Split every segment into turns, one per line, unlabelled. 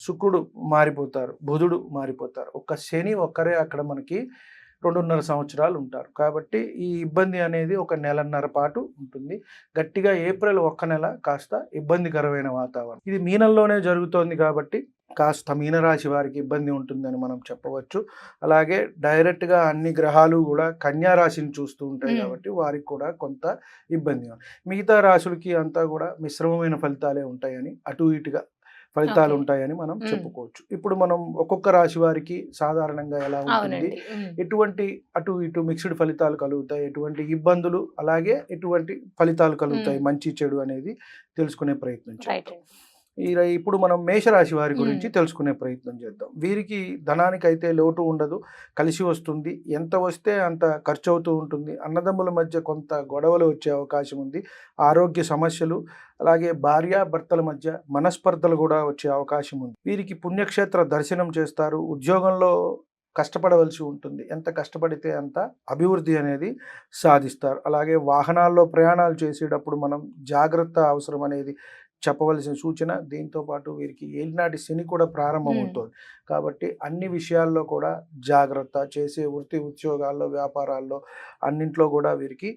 శుక్రుడు మారిపోతారు, బుధుడు మారిపోతారు. ఒక్క శని ఒక్కరే అక్కడ మనకి 2.5 సంవత్సరాలు ఉంటారు. కాబట్టి ఈ ఇబ్బంది అనేది ఒక నెలన్నర పాటు ఉంటుంది. గట్టిగా ఏప్రిల్ ఒక్క నెల కాస్త ఇబ్బందికరమైన వాతావరణం. ఇది మీనంలోనే జరుగుతోంది కాబట్టి కాస్త మీనరాశి వారికి ఇబ్బంది ఉంటుందని మనం చెప్పవచ్చు. అలాగే డైరెక్ట్‌గా అన్ని గ్రహాలు గూడా కన్యా రాశిని చూస్తూ ఉంటాయి కాబట్టి వారికి కూడా కొంత ఇబ్బంది. మిగతా రాశులకి అంతా గూడా మిశ్రమమైన ఫలితాలే ఉంటాయని, అటు ఇటుగా ఫలితాలు
ఓకే.
ఉంటాయని మనం చెప్పుకోవచ్చు. ఇప్పుడు మనం ఒక్కొక్క రాశి వారికి సాధారణంగా ఎలా ఉంటుంది,
అవునండి.
ఎటువంటి అటు ఇటు మిక్స్డ్ ఫలితాలు కలుగుతాయి, ఎటువంటి ఇబ్బందులు, అలాగే ఎటువంటి ఫలితాలు కలుగుతాయి, మంచి చెడు అనేది తెలుసుకునే ప్రయత్నం
రైట్
చేద్దాం.
అండి.
ఇప్పుడు మనం మేషరాశి వారి గురించి తెలుసుకునే ప్రయత్నం చేద్దాం. వీరికి ధనానికైతే లోటు ఉండదు, కలిసి వస్తుంది. ఎంత వస్తే అంత ఖర్చు అవుతూ ఉంటుంది. అన్నదమ్ముల మధ్య కొంత గొడవలు వచ్చే అవకాశం ఉంది. ఆరోగ్య సమస్యలు, అలాగే భార్యాభర్తల మధ్య మనస్పర్ధలు కూడా వచ్చే అవకాశం ఉంది. వీరికి పుణ్యక్షేత్ర దర్శనం చేస్తారు. ఉద్యోగంలో కష్టపడవలసి ఉంటుంది. ఎంత కష్టపడితే అంత అభివృద్ధి అనేది సాధిస్తారు. అలాగే వాహనాల్లో ప్రయాణాలు చేసేటప్పుడు మనం జాగ్రత్త అవసరం అనేది చెప్పవలసిన సూచన. దీంతో పాటు వీరికి ఏలినాటి శని కూడా ప్రారంభమవుతోంది. కాబట్టి అన్ని విషయాల్లో కూడా జాగ్రత్త, చేసే వృత్తి ఉద్యోగాల్లో, వ్యాపారాల్లో అన్నింట్లో కూడా వీరికి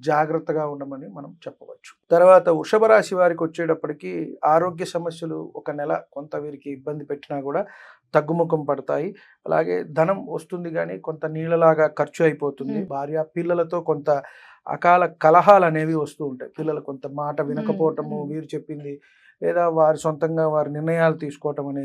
జాగ్రత్తగా ఉండమని మనం చెప్పవచ్చు. తర్వాత వృషభ రాశి వారికి వచ్చేటప్పటికి ఆరోగ్య సమస్యలు ఒక నెల కొంత వీరికి ఇబ్బంది పెట్టినా కూడా తగ్గుముఖం పడతాయి. అలాగే ధనం వస్తుంది కానీ కొంత నీళ్ళలాగా ఖర్చు అయిపోతుంది. భార్య పిల్లలతో కొంత అకాల కలహాలు అనేవి వస్తూ ఉంటాయి. పిల్లలు కొంత మాట వినకపోవటము, వీరు చెప్పింది లేదా వారి సొంతంగా వారి నిర్ణయాలు తీసుకోవటం అనేది